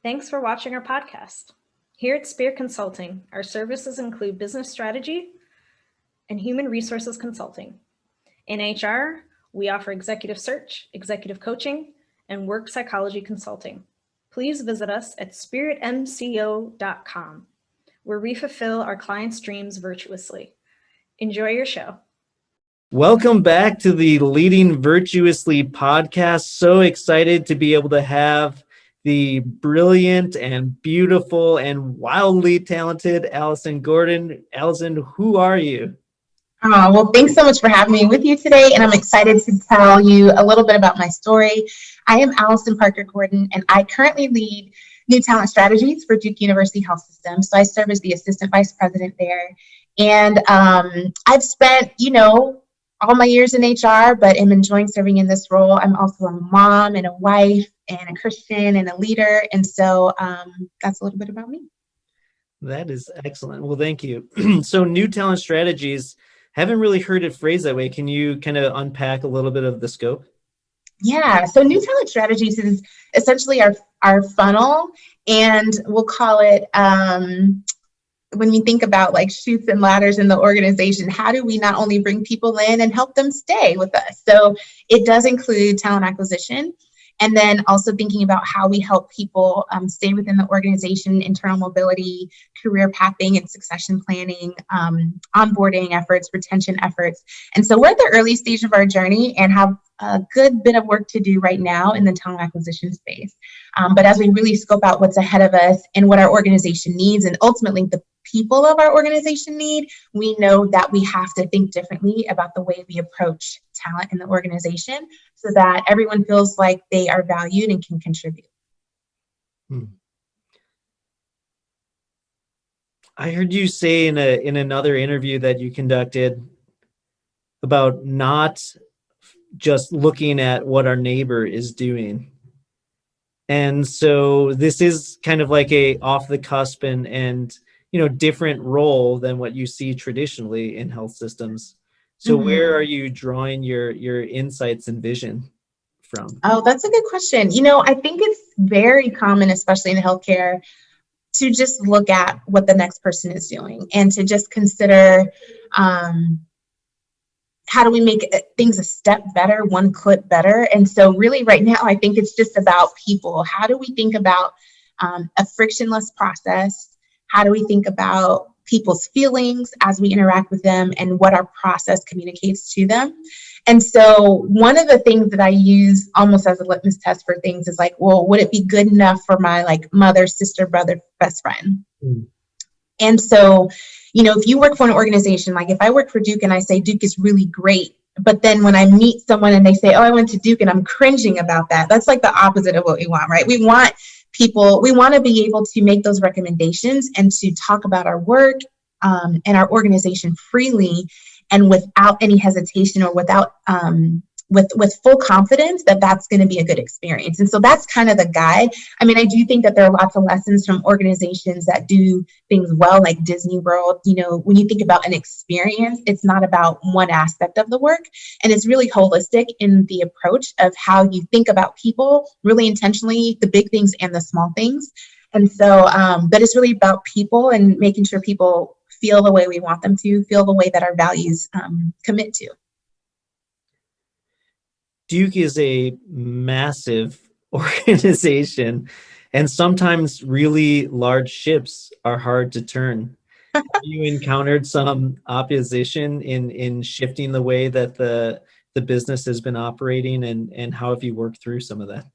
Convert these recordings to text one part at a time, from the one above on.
Thanks for watching our podcast. Here at Spear Consulting, our services include business strategy and human resources consulting. In HR, we offer executive search, executive coaching, and work psychology consulting. Please visit us at spiritmco.com, where we fulfill our clients' dreams virtuously. Enjoy your show. Welcome back to the Leading Virtuously podcast. So excited to be able to have the brilliant and beautiful and wildly talented Alyson Gordon. Alyson, who are you? Well, thanks so much for having me with you today, and I'm excited to tell you a little bit about my story. I am Alyson Parker Gordon, and I currently lead new talent strategies for Duke University Health System. So I serve as the assistant vice president there, and I've spent, all my years in HR, but am enjoying serving in this role. I'm also a mom and a wife and a Christian and a leader, and so that's a little bit about me. That is excellent. Well, thank you. So new talent strategies, haven't really heard it phrased that way. Can you kind of unpack a little bit of the scope? Yeah, so new talent strategies is essentially our funnel, and we'll call it, when we think about like chutes and ladders in the organization, how do we not only bring people in and help them stay with us? So it does include talent acquisition, and then also thinking about how we help people stay within the organization, internal mobility, career pathing and succession planning, onboarding efforts, retention efforts. And so we're at the early stage of our journey and have a good bit of work to do right now in the talent acquisition space. But as we really scope out what's ahead of us and what our organization needs, and ultimately the people of our organization need, we know that we have to think differently about the way we approach talent in the organization so that everyone feels like they are valued and can contribute. I heard you say in another interview that you conducted about not just looking at what our neighbor is doing. And so this is kind of like a off the cusp and different role than what you see traditionally in health systems. So where are you drawing your insights and vision from? Oh, that's a good question. I think it's very common, especially in healthcare, to just look at what the next person is doing and to just consider how do we make things a step better, one clip better. And so really right now, I think it's just about people. How do we think about a frictionless process? How do we think about people's feelings as we interact with them and what our process communicates to them? And so one of the things that I use almost as a litmus test for things is like, well, would it be good enough for my mother, sister, brother, best friend? And so, if you work for an organization, like if I work for Duke and I say Duke is really great, but then when I meet someone and they say, oh, I went to Duke and I'm cringing about that, that's like the opposite of what we want, right? We want to be able to make those recommendations and to talk about our work and our organization freely and without any hesitation or without with full confidence that that's going to be a good experience. And so that's kind of the guide. I mean, I do think that there are lots of lessons from organizations that do things well, like Disney World. When you think about an experience, it's not about one aspect of the work, and it's really holistic in the approach of how you think about people really intentionally, the big things and the small things. And so, but it's really about people and making sure people feel the way we want them to, feel the way that our values commit to. Duke is a massive organization, and sometimes really large ships are hard to turn. Have you encountered some opposition in shifting the way that the business has been operating, and how have you worked through some of that?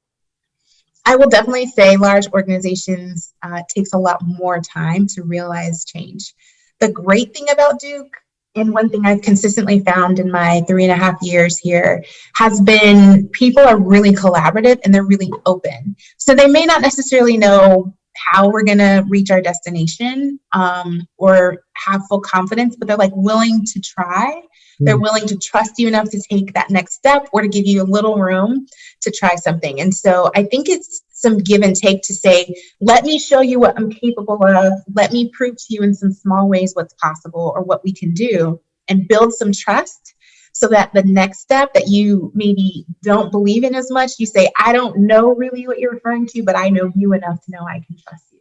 I will definitely say large organizations takes a lot more time to realize change. The great thing about Duke, and one thing I've consistently found in my 3.5 years here, has been people are really collaborative and they're really open. So they may not necessarily know how we're going to reach our destination or have full confidence, but they're willing to try. They're willing to trust you enough to take that next step or to give you a little room to try something. And so I think it's some give and take to say, let me show you what I'm capable of. Let me prove to you in some small ways what's possible or what we can do, and build some trust so that the next step that you maybe don't believe in as much, you say, I don't know really what you're referring to, but I know you enough to know I can trust you.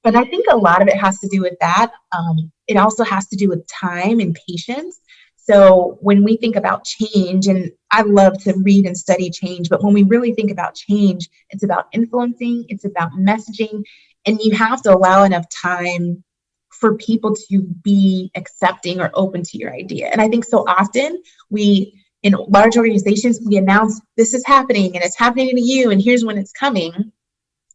And I think a lot of it has to do with that. It also has to do with time and patience. So when we think about change, and I love to read and study change, but when we really think about change, it's about influencing, it's about messaging, and you have to allow enough time for people to be accepting or open to your idea. And I think so often in large organizations, we announce this is happening and it's happening to you and here's when it's coming,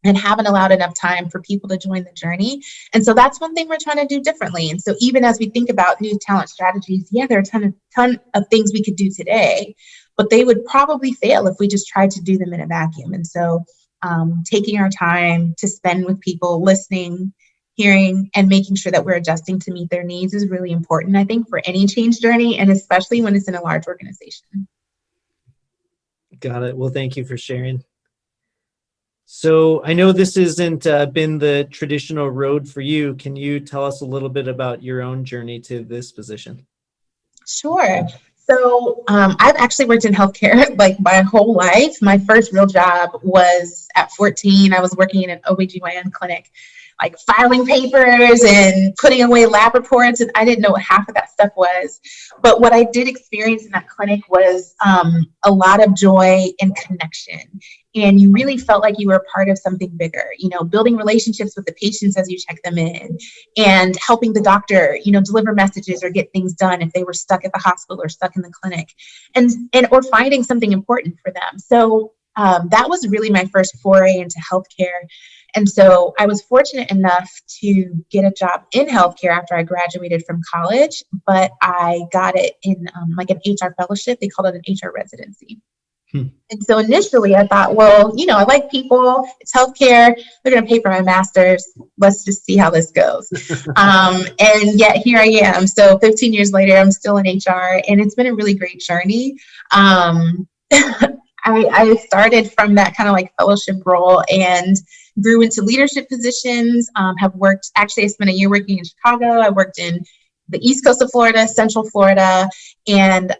and haven't allowed enough time for people to join the journey. And so that's one thing we're trying to do differently. And so even as we think about new talent strategies, yeah, there are a ton of things we could do today, but they would probably fail if we just tried to do them in a vacuum. And so taking our time to spend with people, listening, hearing, and making sure that we're adjusting to meet their needs is really important, I think, for any change journey, and especially when it's in a large organization. Got it. Well, thank you for sharing. So I know this hasn't been the traditional road for you. Can you tell us a little bit about your own journey to this position? Sure. So I've actually worked in healthcare like my whole life. My first real job was at 14. I was working in an OBGYN clinic, like filing papers and putting away lab reports. And I didn't know what half of that stuff was. But what I did experience in that clinic was a lot of joy and connection. And you really felt like you were a part of something bigger, building relationships with the patients as you check them in, and helping the doctor, deliver messages or get things done if they were stuck at the hospital or stuck in the clinic, and or finding something important for them. So that was really my first foray into healthcare. And so I was fortunate enough to get a job in healthcare after I graduated from college, but I got it in like an HR fellowship. They called it an HR residency. And so initially I thought, well, I like people, it's healthcare, they're going to pay for my master's. Let's just see how this goes. And yet here I am. So 15 years later, I'm still in HR, and it's been a really great journey. I started from that kind of like fellowship role and grew into leadership positions, I spent a year working in Chicago. I worked in the East Coast of Florida, Central Florida, and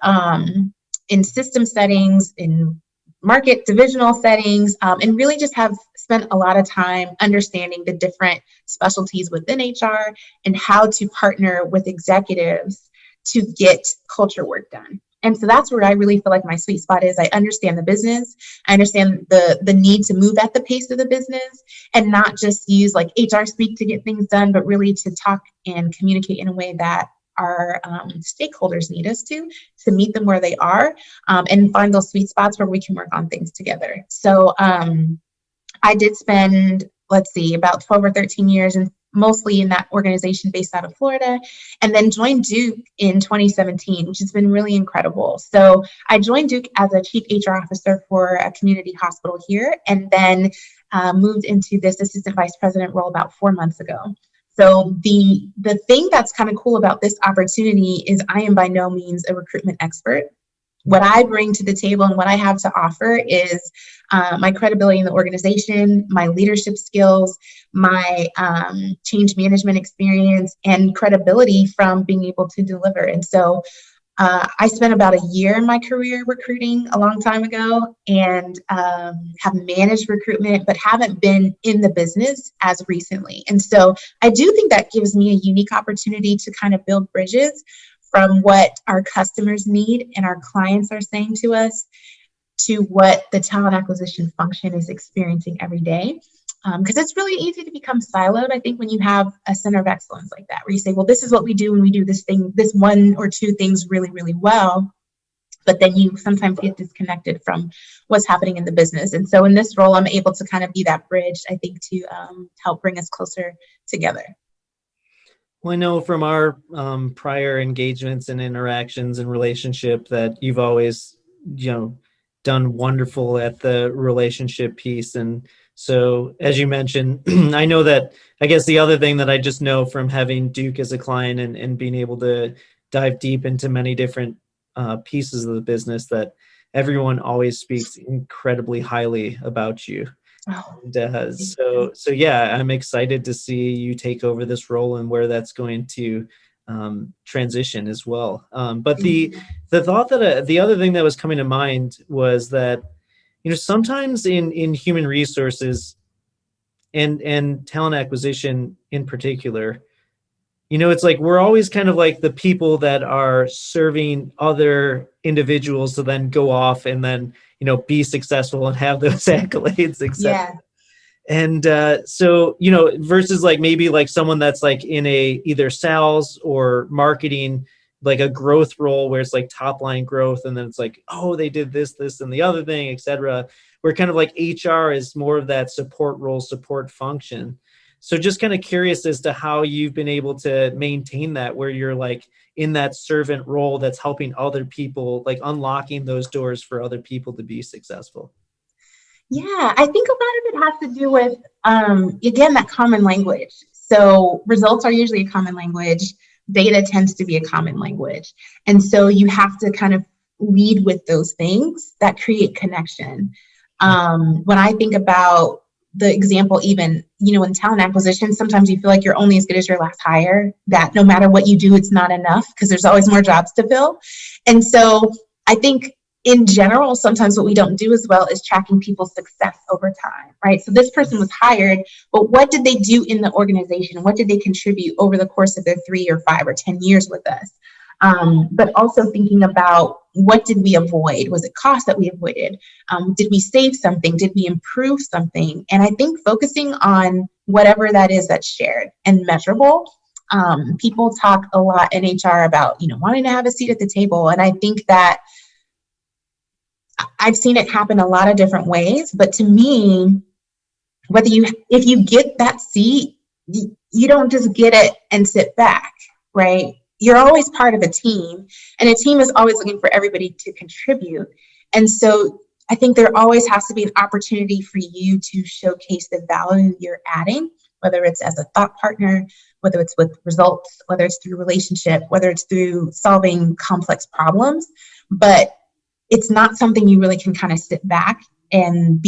in system settings, in market divisional settings, and really just have spent a lot of time understanding the different specialties within HR and how to partner with executives to get culture work done. And so that's where I really feel like my sweet spot is. I understand the business. I understand the need to move at the pace of the business and not just use like HR speak to get things done, but really to talk and communicate in a way that our stakeholders need us to meet them where they are, and find those sweet spots where we can work on things together. So I did spend, about 12 or 13 years, and mostly in that organization based out of Florida, and then joined Duke in 2017, which has been really incredible. So I joined Duke as a chief HR officer for a community hospital here, and then moved into this assistant vice president role about 4 months ago. So the thing that's kind of cool about this opportunity is I am by no means a recruitment expert. What I bring to the table and what I have to offer is my credibility in the organization, my leadership skills, my change management experience, and credibility from being able to deliver. And so I spent about a year in my career recruiting a long time ago, and have managed recruitment, but haven't been in the business as recently. And so I do think that gives me a unique opportunity to kind of build bridges from what our customers need and our clients are saying to us to what the talent acquisition function is experiencing every day. Because it's really easy to become siloed, I think, when you have a center of excellence like that, where you say, well, this is what we do when we do this one or two things really, really well. But then you sometimes get disconnected from what's happening in the business. And so in this role, I'm able to kind of be that bridge, I think, to help bring us closer together. Well, I know from our prior engagements and interactions and relationship that you've always, done wonderful at the relationship piece. And so, as you mentioned, I know that, I guess the other thing that I just know from having Duke as a client and being able to dive deep into many different pieces of the business, that everyone always speaks incredibly highly about you. So yeah, I'm excited to see you take over this role and where that's going to transition as well. But the thought that the other thing that was coming to mind was that, sometimes in human resources and talent acquisition in particular, it's like we're always kind of like the people that are serving other individuals to then go off and then, be successful and have those accolades, etc. Yeah. And so, versus like maybe like someone that's like in a either sales or marketing, like a growth role where it's like top line growth. And then it's like, oh, they did this, and the other thing, etc. Where kind of like HR is more of that support role, support function. So just kind of curious as to how you've been able to maintain that, where you're like in that servant role that's helping other people, like unlocking those doors for other people to be successful. Yeah, I think a lot of it has to do with, again, that common language. So results are usually a common language. Data tends to be a common language. And so you have to kind of lead with those things that create connection. When I think about the example, even, in talent acquisition, sometimes you feel like you're only as good as your last hire, that no matter what you do, it's not enough because there's always more jobs to fill. And so I think in general, sometimes what we don't do as well is tracking people's success over time, right? So this person was hired, but what did they do in the organization? What did they contribute over the course of their 3 or 5 or 10 years with us? But also thinking about, what did we avoid? Was it cost that we avoided? Did we save something? Did we improve something? And I think focusing on whatever that is that's shared and measurable. People talk a lot in HR about, wanting to have a seat at the table. And I think that I've seen it happen a lot of different ways, but to me, if you get that seat, you don't just get it and sit back, right? You're always part of a team, and a team is always looking for everybody to contribute. And so I think there always has to be an opportunity for you to showcase the value you're adding, whether it's as a thought partner, whether it's with results, whether it's through relationship, whether it's through solving complex problems. But it's not something you really can kind of sit back and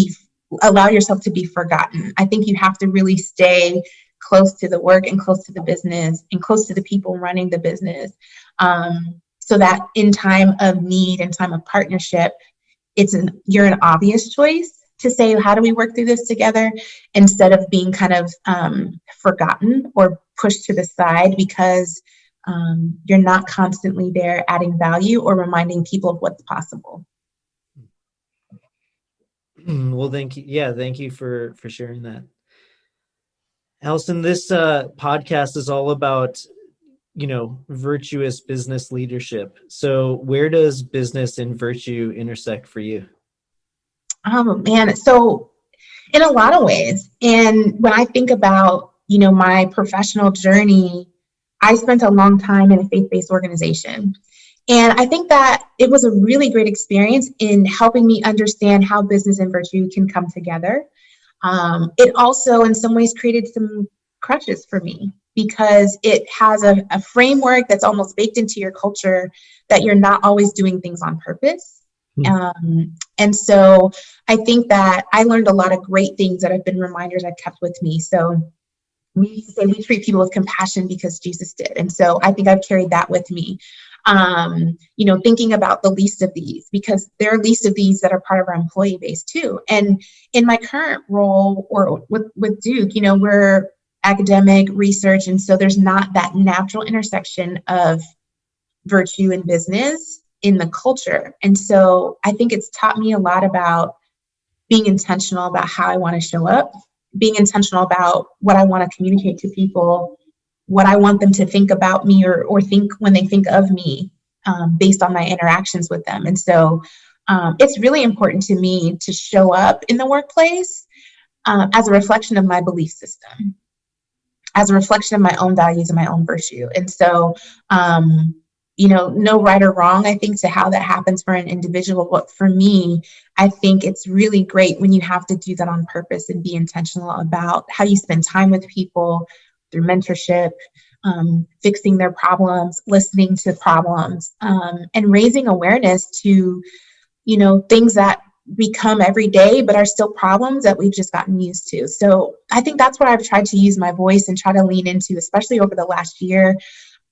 allow yourself to be forgotten. I think you have to really stay close to the work and close to the business and close to the people running the business, so that in time of need and time of partnership, you're an obvious choice to say, how do we work through this together, instead of being kind of forgotten or pushed to the side because you're not constantly there adding value or reminding people of what's possible. Well, thank you. Yeah, thank you for sharing that. Alyson, this podcast is all about, virtuous business leadership. So where does business and virtue intersect for you? Oh, man. So in a lot of ways. And when I think about, my professional journey, I spent a long time in a faith-based organization. And I think that it was a really great experience in helping me understand how business and virtue can come together. It also, in some ways, created some crutches for me because it has a framework that's almost baked into your culture that you're not always doing things on purpose. And so I think that I learned a lot of great things that have been reminders I've kept with me. So we used to say we treat people with compassion because Jesus did. And so I think I've carried that with me. Thinking about the least of these, because there are least of these that are part of our employee base too. And in my current role or with Duke, we're academic research. And so there's not that natural intersection of virtue and business in the culture. And so I think it's taught me a lot about being intentional about how I want to show up, being intentional about what I want to communicate to people, what I want them to think about me or think when they think of me, based on my interactions with them. And so it's really important to me to show up in the workplace as a reflection of my belief system, as a reflection of my own values and my own virtue. And so, no right or wrong, I think, to how that happens for an individual. But for me, I think it's really great when you have to do that on purpose and be intentional about how you spend time with people through mentorship, fixing their problems, listening to problems, and raising awareness to, things that become every day, but are still problems that we've just gotten used to. So I think that's what I've tried to use my voice and try to lean into, especially over the last year.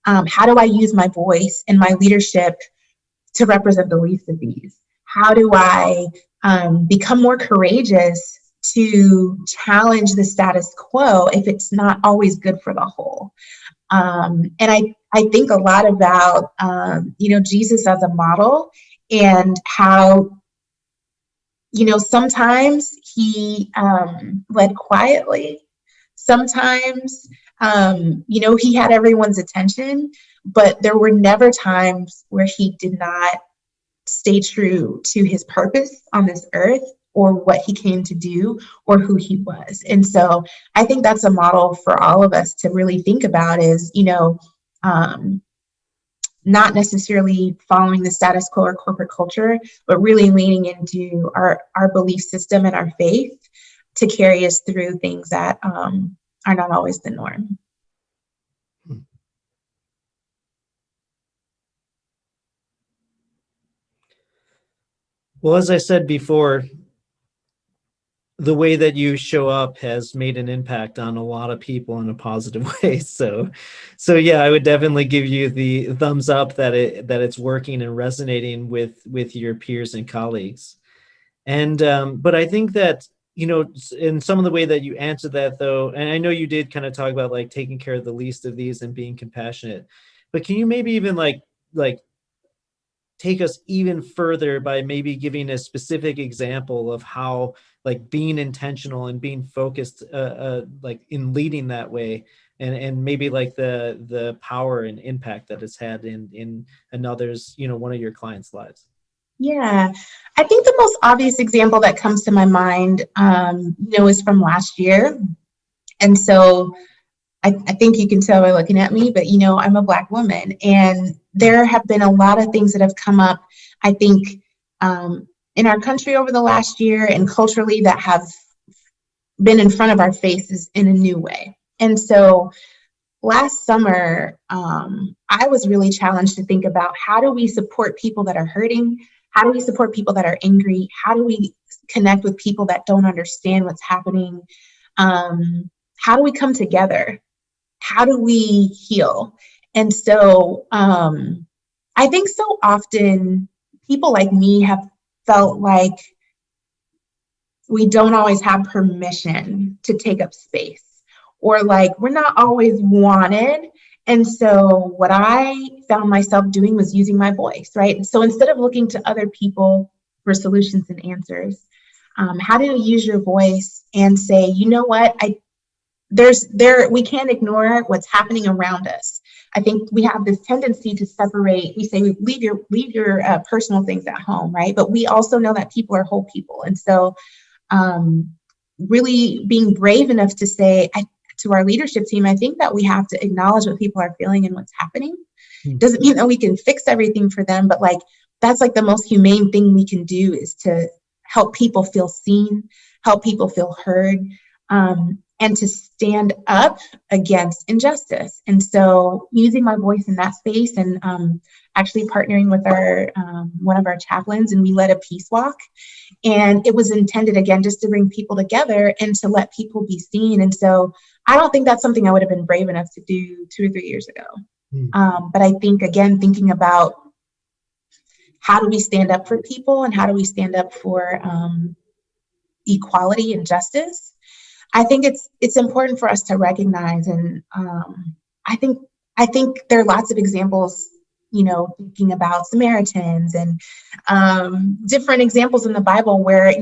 How do I use my voice and my leadership to represent the least of these? How do I become more courageous to challenge the status quo if it's not always good for the whole? And I think a lot about, Jesus as a model, and how, sometimes he led quietly. Sometimes, he had everyone's attention, but there were never times where he did not stay true to his purpose on this earth, or what he came to do, or who he was. And so I think that's a model for all of us to really think about, is, not necessarily following the status quo or corporate culture, but really leaning into our belief system and our faith to carry us through things that are not always the norm. Well, as I said before, the way that you show up has made an impact on a lot of people in a positive way. So yeah, I would definitely give you the thumbs up that it's working and resonating with your peers and colleagues. And but I think that, in some of the way that you answered that, though, and I know you did kind of talk about like taking care of the least of these and being compassionate, but can you maybe even like take us even further by maybe giving a specific example of how like being intentional and being focused like in leading that way, and maybe like the power and impact that it's had in another's, one of your clients' lives? Yeah, I think the most obvious example that comes to my mind, is from last year. And so I think you can tell by looking at me, but, I'm a Black woman, and there have been a lot of things that have come up, I think, in our country over the last year and culturally, that have been in front of our faces in a new way. And so last summer, I was really challenged to think about, how do we support people that are hurting? How do we support people that are angry? How do we connect with people that don't understand what's happening? How do we come together? How do we heal? And so I think so often people like me have felt like we don't always have permission to take up space, or like we're not always wanted. And so what I found myself doing was using my voice, right? And so instead of looking to other people for solutions and answers, how do you use your voice and say, you know what, we can't ignore what's happening around us. I think we have this tendency to separate. We say, leave your personal things at home, right? But we also know that people are whole people. And so really being brave enough to say, to our leadership team, I think that we have to acknowledge what people are feeling and what's happening. Doesn't mean that we can fix everything for them, but like, that's like the most humane thing we can do, is to help people feel seen, help people feel heard, and to stand up against injustice. And so using my voice in that space, and actually partnering with our one of our chaplains, and we led a peace walk. And it was intended, again, just to bring people together and to let people be seen. And so I don't think that's something I would have been brave enough to do 2 or 3 years ago. But I think, again, thinking about how do we stand up for people, and how do we stand up for equality and justice, I think it's important for us to recognize. And I think there are lots of examples, thinking about Samaritans and different examples in the Bible where,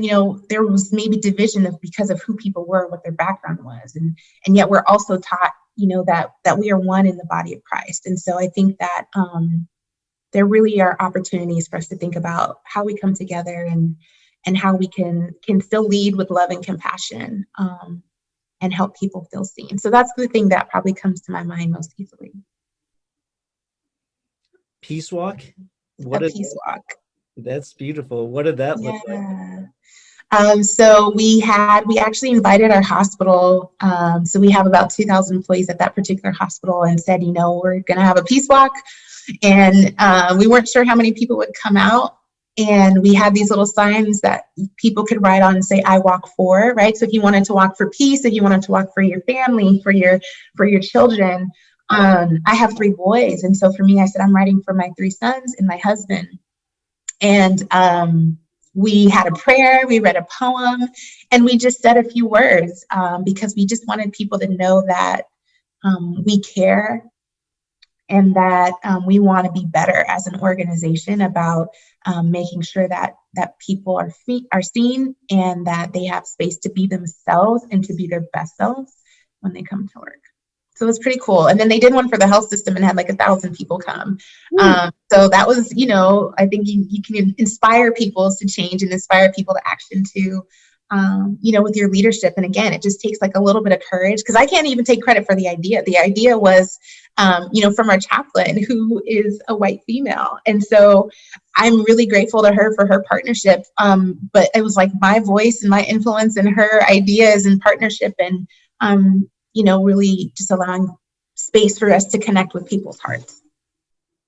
there was maybe division because of who people were, what their background was. And yet we're also taught, that we are one in the body of Christ. And so I think that there really are opportunities for us to think about how we come together, and how we can still lead with love and compassion, and help people feel seen. So that's the thing that probably comes to my mind most easily. Peace walk? Peace walk. That's beautiful. What did that look like? So we actually invited our hospital. So we have about 2,000 employees at that particular hospital, and said, we're going to have a peace walk. And we weren't sure how many people would come out. And we had these little signs that people could write on and say, I walk for, right? So if you wanted to walk for peace, if you wanted to walk for your family, for your children, I have 3 boys. And so for me, I said, I'm writing for my 3 sons and my husband. And we had a prayer, we read a poem, and we just said a few words because we just wanted people to know that we care and that we want to be better as an organization about making sure that people are seen and that they have space to be themselves and to be their best selves when they come to work. So it was pretty cool. And then they did one for the health system and had like 1,000 people come. So that was, I think you can inspire people to change and inspire people to action too, with your leadership. And again, it just takes like a little bit of courage because I can't even take credit for the idea. The idea was, from our chaplain who is a white female. And so I'm really grateful to her for her partnership. But it was like my voice and my influence and her ideas and partnership and, really just allowing space for us to connect with people's hearts.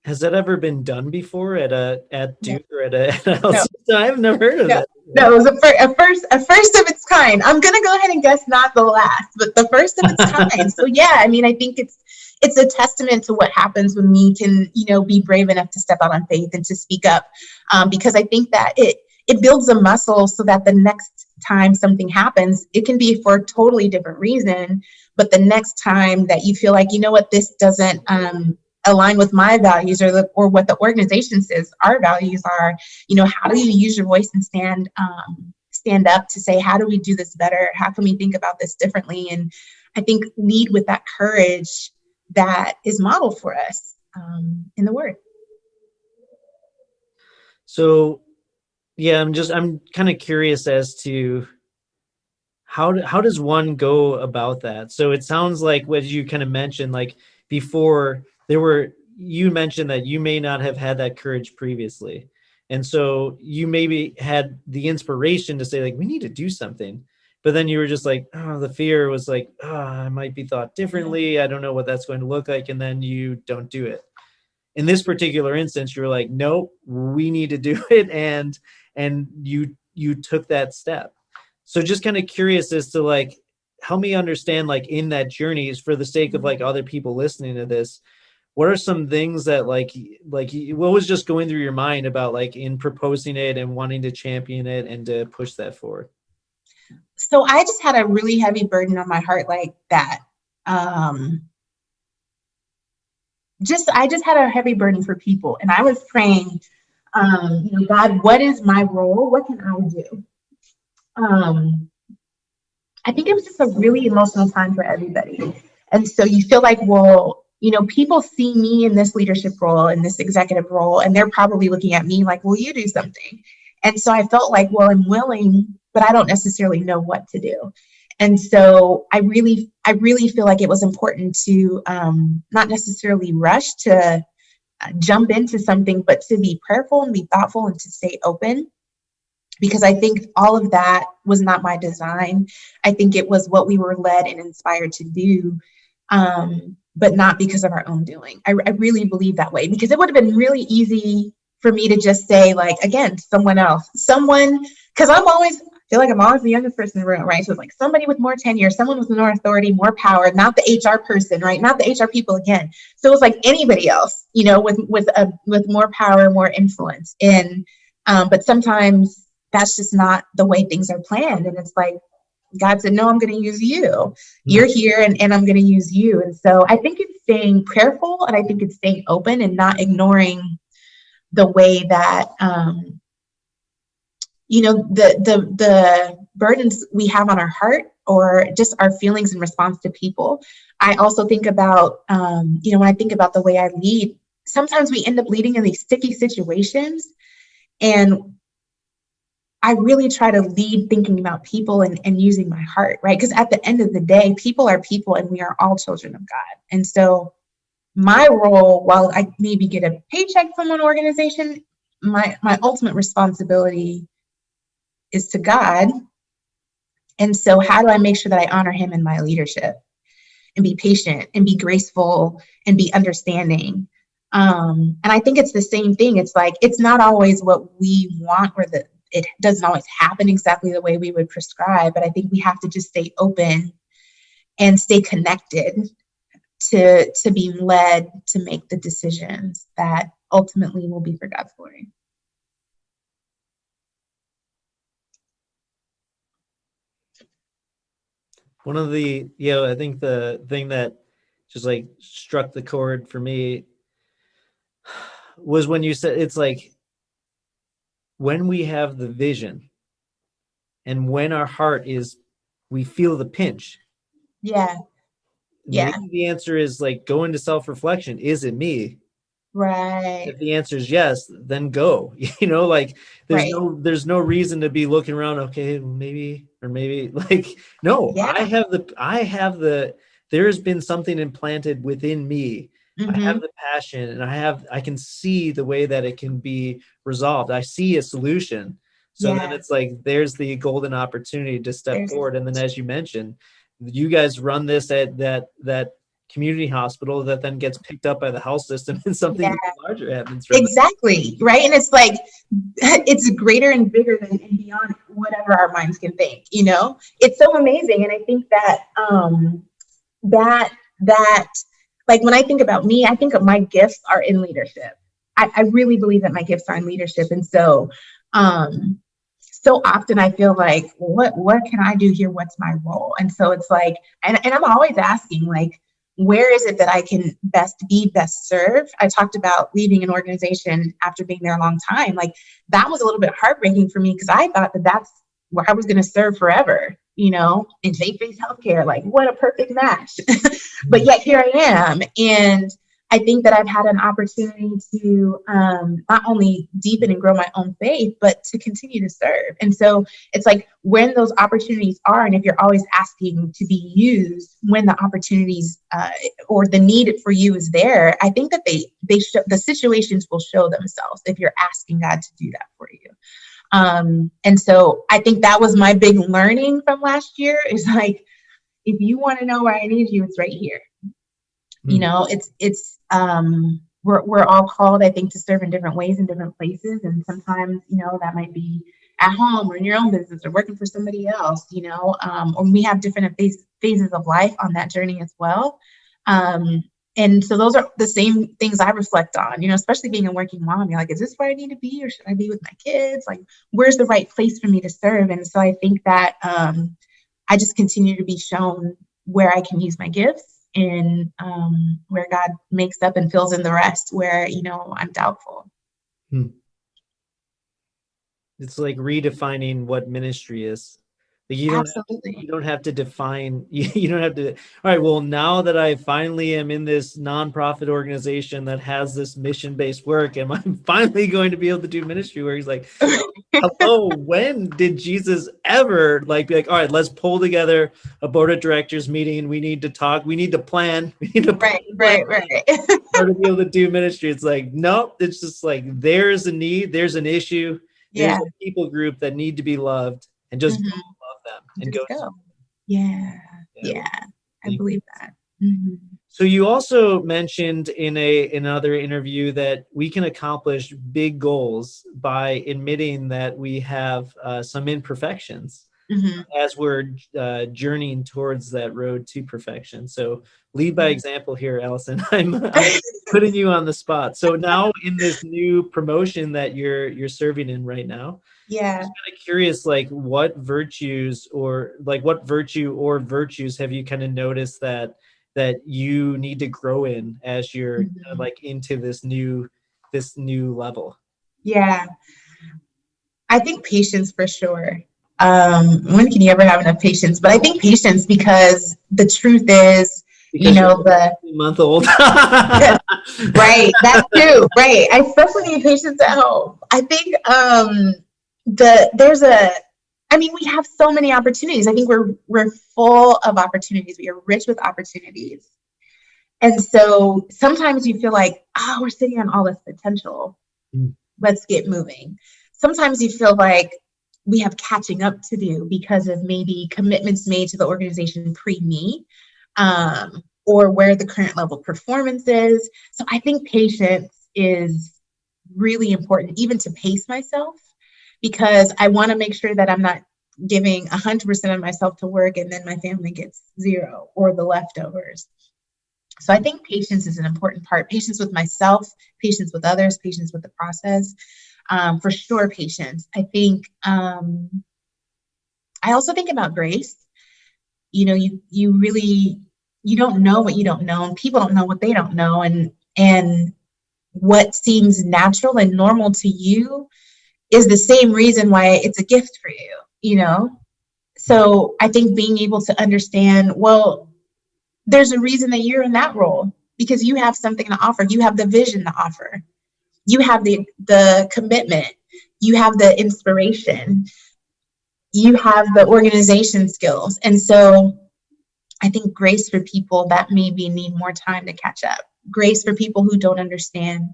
Has that ever been done before at Duke or at a house? No. I've never heard of that. No, it was a first of its kind. I'm gonna go ahead and guess not the last, but the first of its kind. So yeah, I mean, I think it's a testament to what happens when we can, be brave enough to step out on faith and to speak up, because I think that it builds a muscle so that the next time something happens, it can be for a totally different reason. But the next time that you feel like, this doesn't align with my values or what the organization says our values are, how do you use your voice and stand up to say, how do we do this better? How can we think about this differently? And I think lead with that courage that is modeled for us in the Word. So, yeah, I'm kind of curious as to how does one go about that? So it sounds like what you kind of mentioned, like before you mentioned that you may not have had that courage previously. And so you maybe had the inspiration to say like, we need to do something. But then you were just like, the fear was like, I might be thought differently. I don't know what that's going to look like. And then you don't do it. In this particular instance, you were like, nope, we need to do it. And you took that step. So just kind of curious as to like, help me understand like in that journey is for the sake of like other people listening to this. What are some things that like what was just going through your mind about like in proposing it and wanting to champion it and to push that forward? So I just had a really heavy burden on my heart like that. I just had a heavy burden for people. And I was praying, God, what is my role? What can I do? I think it was just a really emotional time for everybody. And so you feel like, well, people see me in this leadership role, in this executive role, and they're probably looking at me like, will you do something? And so I felt like, well, I'm willing, but I don't necessarily know what to do. And so I really feel like it was important to not necessarily rush to jump into something, but to be prayerful and be thoughtful and to stay open. Because I think all of that was not my design. I think it was what we were led and inspired to do, but not because of our own doing. I really believe that way, because it would have been really easy for me to just say, like, again, someone else, because I feel like I'm always the youngest person in the room, right? So it's like somebody with more tenure, someone with more authority, more power, not the HR person, right? Not the HR people again. So it's like anybody else, with more power, more influence. But sometimes that's just not the way things are planned. And it's like, God said, no, I'm going to use you. You're here and I'm going to use you. And so I think it's staying prayerful, and I think it's staying open and not ignoring the way that, the burdens we have on our heart or just our feelings in response to people. I also think about, when I think about the way I lead, sometimes we end up leading in these sticky situations. And I really try to lead thinking about people and using my heart, right? Because at the end of the day, people are people and we are all children of God. And so my role, while I maybe get a paycheck from an organization, my ultimate responsibility is to God. And so how do I make sure that I honor him in my leadership and be patient and be graceful and be understanding? And I think it's the same thing. It's like, it's not always what we want, or it doesn't always happen exactly the way we would prescribe, but I think we have to just stay open and stay connected to be led to make the decisions that ultimately will be for God's glory. One of the, I think the thing that just like struck the chord for me was when you said, it's like when we have the vision and when our heart is, we feel the pinch. Yeah. Yeah. Maybe the answer is like, go into self-reflection. Is it me? Right. If the answer is yes, then go. Like Right. there's no reason to be looking around. Okay, maybe, or maybe like, no, Yeah. there has been something implanted within me. I have the passion, and I can see the way that it can be resolved. I see a solution. So then it's like, there's the golden opportunity to step forward. And then, as you mentioned, you guys run this at that community hospital that then gets picked up by the health system, and something larger happens from exactly. Right. And it's like, it's greater and bigger than and beyond whatever our minds can think, it's so amazing. And I think that that like, when I think about me, I think of my gifts are in leadership. I really believe that my gifts are in leadership. And so so often I feel like, what can I do here? What's my role? And so it's like, and I'm always asking, like, where is it that I can best serve? I talked about leaving an organization after being there a long time. Like, that was a little bit heartbreaking for me, because I thought that that's where I was going to serve forever, in faith-based healthcare. Like, what a perfect match. But yet here I am. And I think that I've had an opportunity to not only deepen and grow my own faith, but to continue to serve. And so it's like, when those opportunities are, and if you're always asking to be used, when the opportunities or the need for you is there, I think that the situations will show themselves if you're asking God to do that for you. And so I think that was my big learning from last year, is like, if you want to know where I need you, it's right here. It's we're all called, I think, to serve in different ways in different places. And sometimes, that might be at home or in your own business or working for somebody else, or we have different phases of life on that journey as well. And so those are the same things I reflect on, especially being a working mom. You're like, is this where I need to be, or should I be with my kids? Like, where's the right place for me to serve? And so I think that I just continue to be shown where I can use my gifts, and where God makes up and fills in the rest where, I'm doubtful. It's like redefining what ministry is. Like, you don't have to define, you don't have to, all right, well, now that I finally am in this nonprofit organization that has this mission-based work, am I finally going to be able to do ministry? Where he's like, hello, when did Jesus ever be like, all right, let's pull together a board of directors meeting. We need to talk. We need to plan. We need to right. in order to be able to do ministry. It's like, nope. It's just like, there's a need. There's an issue. There's a people group that need to be loved, and just love them and just go. Yeah. I believe that. So you also mentioned in another interview that we can accomplish big goals by admitting that we have some imperfections as we're journeying towards that road to perfection. So lead by example here, Alyson. I'm putting you on the spot. So now, in this new promotion that you're serving in right now, I'm just kind of curious, like, what virtues or virtues have you kind of noticed that you need to grow in as you're into this new level? Yeah, I think patience for sure. When can you ever have enough patience? But I think patience, because the truth is, the month old. Right, that too. Right, I especially need patience at home. I think we have so many opportunities. I think we're full of opportunities. We are rich with opportunities. And so sometimes you feel like, we're sitting on all this potential. Let's get moving. Sometimes you feel like we have catching up to do because of maybe commitments made to the organization pre-me, or where the current level of performance is. So I think patience is really important, even to pace myself, because I want to make sure that I'm not giving 100% of myself to work and then my family gets 0 or the leftovers. So I think patience is an important part. Patience with myself, patience with others, patience with the process. For sure, patience. I think I also think about grace. You really, you don't know what you don't know, and people don't know what they don't know, and what seems natural and normal to you is the same reason why it's a gift for you. So I think being able to understand, well, there's a reason that you're in that role, because you have something to offer. You have the vision to offer. You have the commitment. You have the inspiration. You have the organization skills. And so I think grace for people that maybe need more time to catch up, grace for people who don't understand,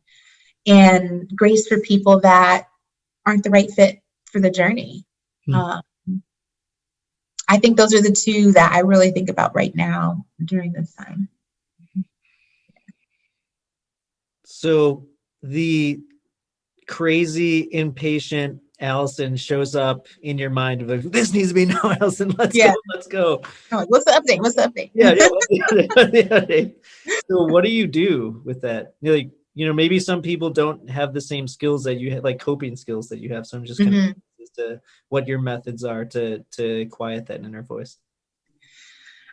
and grace for people that aren't the right fit for the journey. I think those are the two that I really think about right now during this time. So the crazy, impatient Alyson shows up in your mind of like, this needs to be now, Alyson. Let's go. I'm like, what's the update? What's the update? Yeah. What's the update? So what do you do with that? Maybe some people don't have the same skills that you have, like coping skills that you have. So I'm just kind of curious as to what your methods are to quiet that inner voice.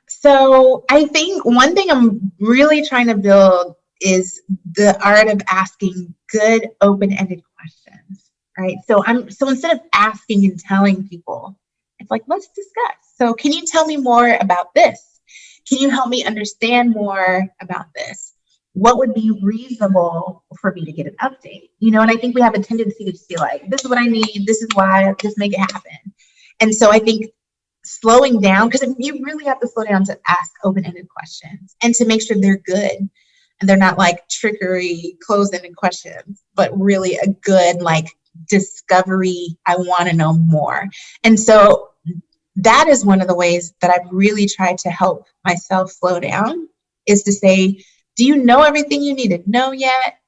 So I think one thing I'm really trying to build is the art of asking good, open-ended questions, right? So instead of asking and telling people, it's like, let's discuss. So can you tell me more about this? Can you help me understand more about this? What would be reasonable for me to get an update? And I think we have a tendency to just be like, this is what I need. This is why, just make it happen. And so I think slowing down, because you really have to slow down to ask open-ended questions and to make sure they're good and they're not like trickery, closed-ended questions, but really a good like discovery. I want to know more. And so that is one of the ways that I've really tried to help myself slow down, is to say, do you know everything you need to know yet?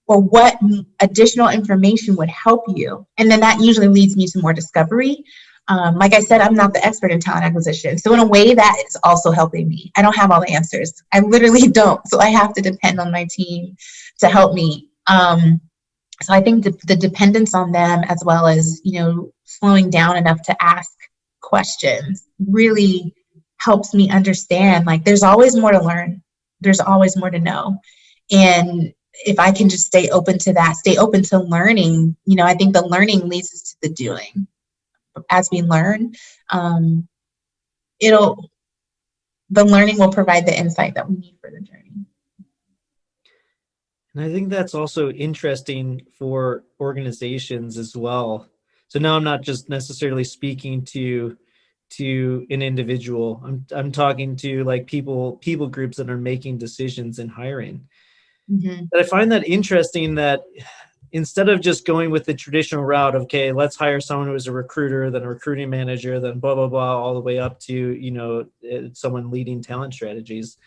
Or what additional information would help you? And then that usually leads me to more discovery. Like I said, I'm not the expert in talent acquisition. So in a way, that is also helping me. I don't have all the answers. I literally don't. So I have to depend on my team to help me. So I think the dependence on them, as well as, slowing down enough to ask questions, really helps me understand, like, there's always more to learn. There's always more to know. And if I can just stay open to that, stay open to learning, I think the learning leads us to the doing. As we learn, the learning will provide the insight that we need for the journey. And I think that's also interesting for organizations as well. So now I'm not just necessarily speaking to an individual. I'm talking to like people groups that are making decisions and hiring. But I find that interesting that instead of just going with the traditional route of, okay, let's hire someone who is a recruiter, then a recruiting manager, then blah, blah, blah, all the way up to, someone leading talent strategies,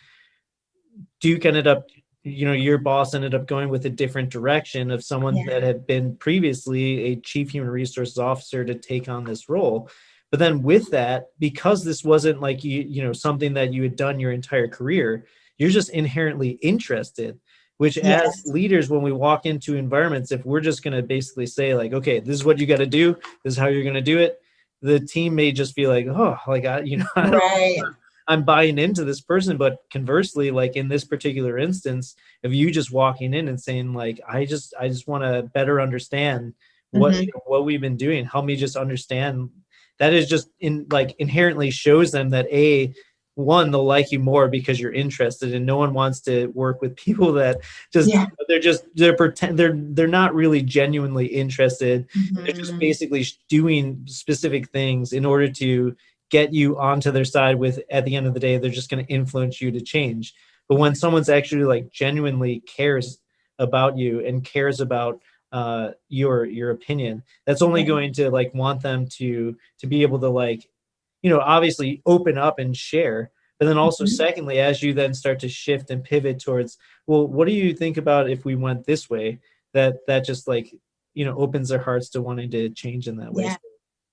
Duke ended up, your boss ended up going with a different direction of someone that had been previously a chief human resources officer to take on this role. But then with that, because this wasn't like, something that you had done your entire career, you're just inherently interested. Which as leaders, when we walk into environments, if we're just going to basically say like, okay, this is what you got to do, this is how you're going to do it, the team may just be like, oh, like, I'm buying into this person. But conversely, like in this particular instance, if you just walking in and saying like, I just want to better understand what we've been doing, help me just understand, that is just inherently shows them that one, they'll like you more because you're interested, and no one wants to work with people that just they're not really genuinely interested. They're just basically doing specific things in order to get you onto their side with, at the end of the day, they're just going to influence you to change. But when someone's actually like genuinely cares about you and cares about your opinion, that's only going to like want them to be able to like, obviously open up and share. But then also secondly, as you then start to shift and pivot towards, well, what do you think about if we went this way, that just like, opens their hearts to wanting to change in that way.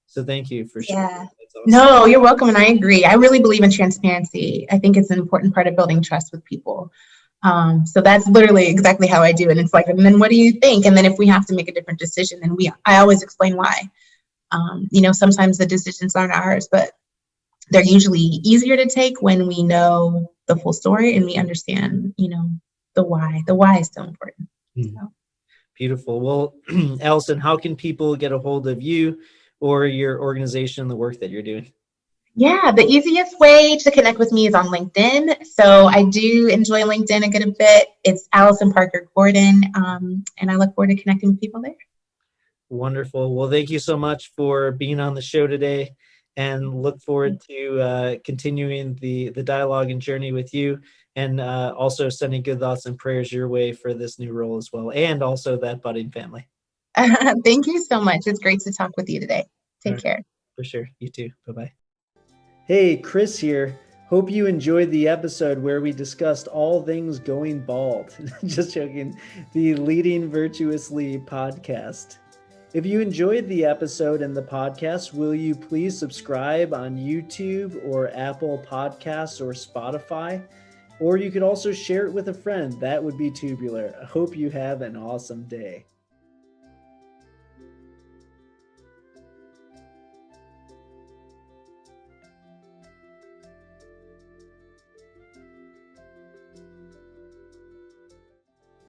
So thank you for sharing. That's No, you're welcome. And I agree. I really believe in transparency. I think it's an important part of building trust with people. So that's literally exactly how I do it. It's like, and then what do you think? And then if we have to make a different decision, then I always explain why. Sometimes the decisions aren't ours, but they're usually easier to take when we know the full story and we understand, the why. The why is so important. So. Beautiful. Well, Alyson, how can people get a hold of you or your organization and the work that you're doing? Yeah, the easiest way to connect with me is on LinkedIn. So I do enjoy LinkedIn a good bit. It's Alyson Parker Gordon, and I look forward to connecting with people there. Wonderful. Well, thank you so much for being on the show today, and look forward to continuing the dialogue and journey with you, and also sending good thoughts and prayers your way for this new role as well, and also that budding family. Thank you so much. It's great to talk with you today. Take care. For sure. You too. Bye-bye. Hey, Chris here. Hope you enjoyed the episode where we discussed all things going bald. Just joking. The Leading Virtuously podcast. If you enjoyed the episode and the podcast, will you please subscribe on YouTube or Apple Podcasts or Spotify? Or you could also share it with a friend. That would be tubular. I hope you have an awesome day.